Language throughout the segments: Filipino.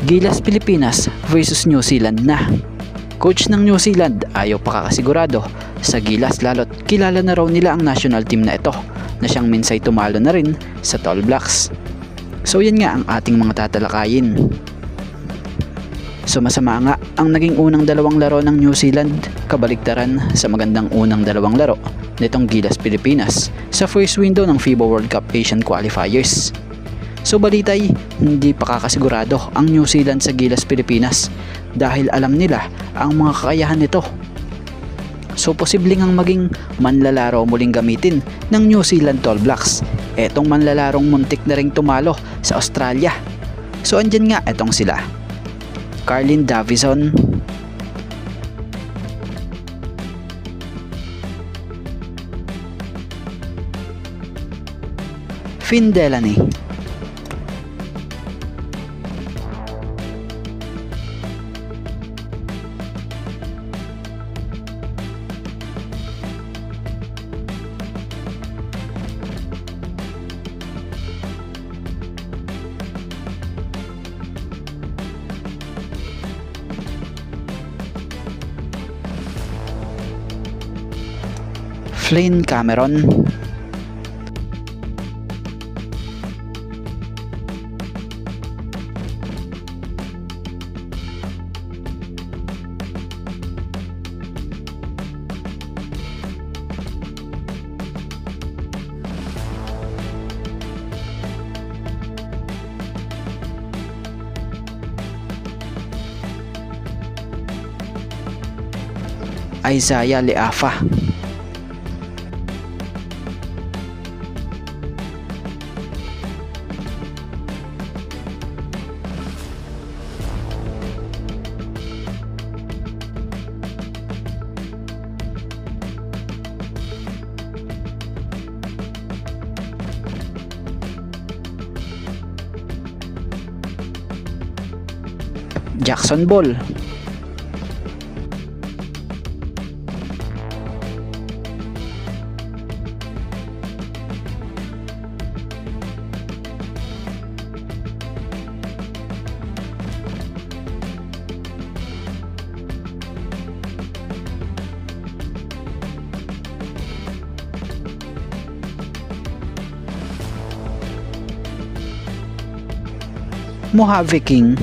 Gilas Pilipinas versus New Zealand na. Coach ng New Zealand ayaw pakakasigurado sa Gilas lalo't kilala na raw nila ang national team na ito na siyang minsay tumalo na rin sa Tall Blacks. So yan nga ang ating mga tatalakayin. So masama nga ang naging unang dalawang laro ng New Zealand kabaligtaran sa magandang unang dalawang laro nitong Gilas Pilipinas sa first window ng FIBA World Cup Asian Qualifiers. So balitay, hindi pa kakasigurado ang New Zealand sa Gilas Pilipinas dahil alam nila ang mga kakayahan nito. So posibleng ang maging manlalaro muling gamitin ng New Zealand Tall Blacks. Etong manlalarong muntik na ring tumalo sa Australia. So andyan nga etong sila. Carlin Davison, Finn Delany, Flynn Cameron, Isaiah Leafa, Jackson Ball, Mojave King,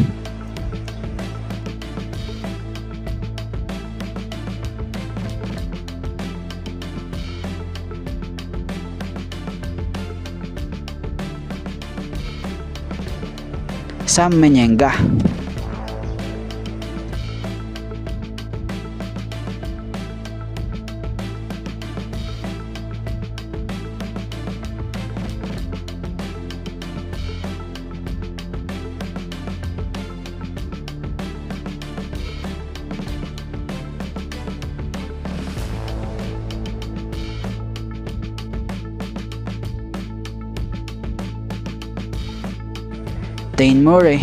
Sam Menyenga, Dane Murray,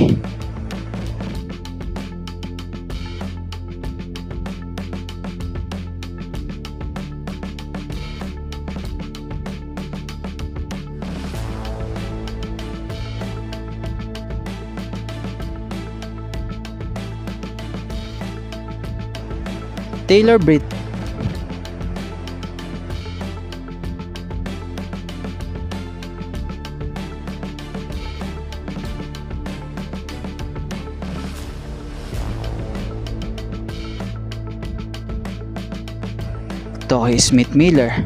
Taylor Britt, Tohe Smith Miller,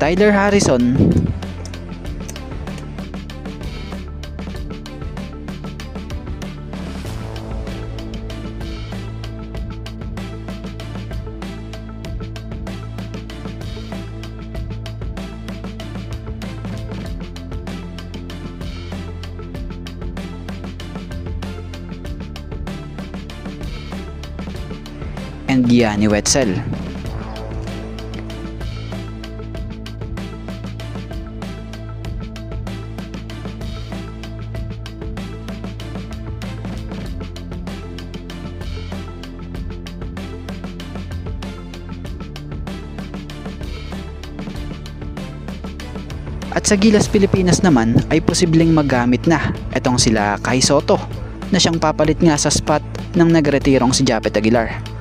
Tyler Harrison, and Yanni Wetzel. At sa Gilas Pilipinas naman ay posibleng magamit na etong sila Kai Sotto na siyang papalit nga sa spot ng nagretirong si Japet Aguilar.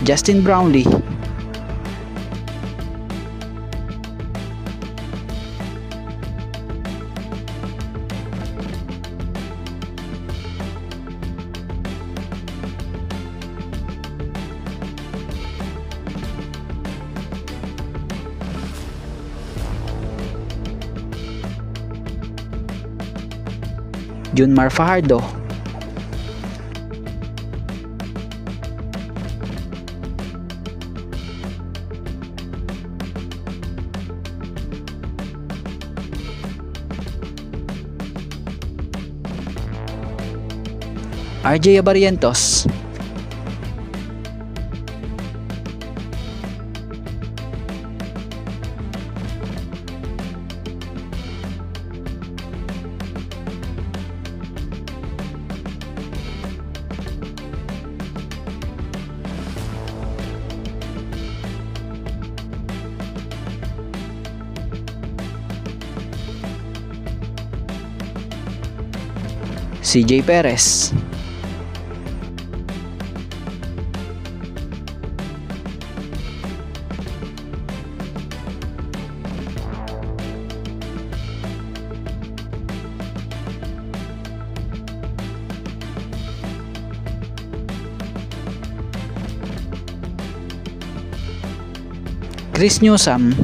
Justin Brownlee, Junmar Fajardo, RJ Abarientos, CJ Perez, Chris Newsome,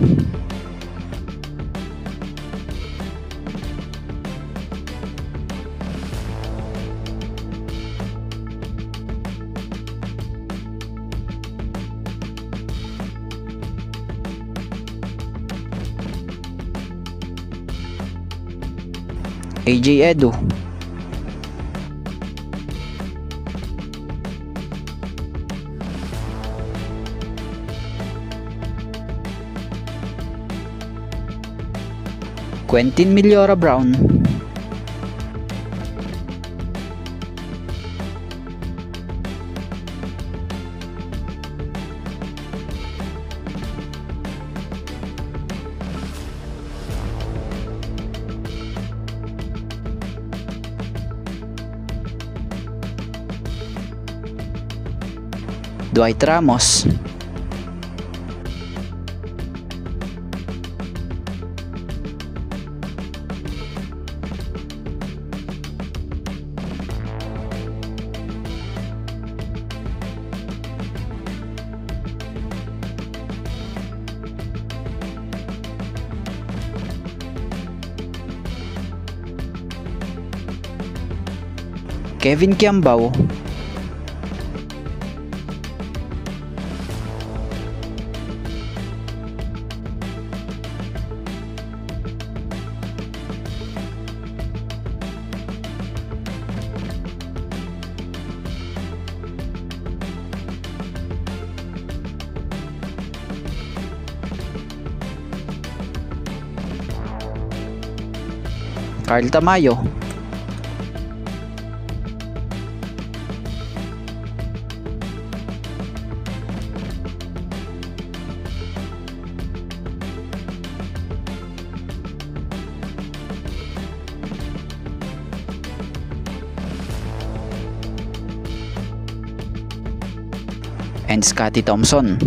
AJ Edu, Quentin Millora Brown, Dwight Ramos, Kevin Kiambao, Carl Tamayo, and Scotty Thompson.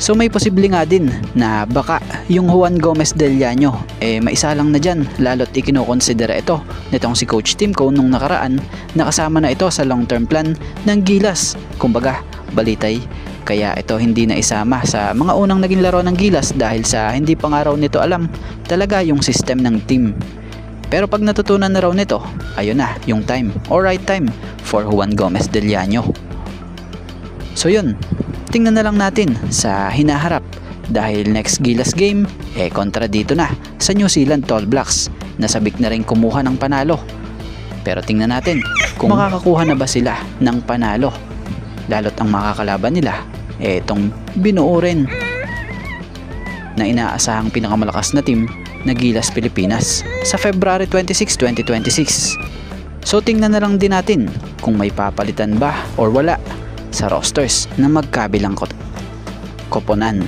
So may posible nga din na baka yung Juan Gomez del Llano maisa lang na dyan, lalo't ikinokonsidera ito nitong si Coach Timco nung nakaraan na kasama na ito sa long term plan ng Gilas. Kumbaga balitay, kaya ito hindi na isama sa mga unang naging laro ng Gilas dahil sa hindi pa nga raw nito alam talaga yung system ng team. Pero pag natutunan na raw nito, ayun na yung time or right time for Juan Gomez del Llano. So yun, tingnan na lang natin sa hinaharap dahil next Gilas game kontra dito na sa New Zealand Tall Blacks na sabik na rin kumuha ng panalo. Pero tingnan natin kung makakakuha na ba sila ng panalo, lalo't ang makakalaban nila itong binuo rin na inaasahang pinakamalakas na team na Gilas Pilipinas sa February 26, 2026. So tingnan na lang din natin kung may papalitan ba or wala sa rosters na magkabilang koponan.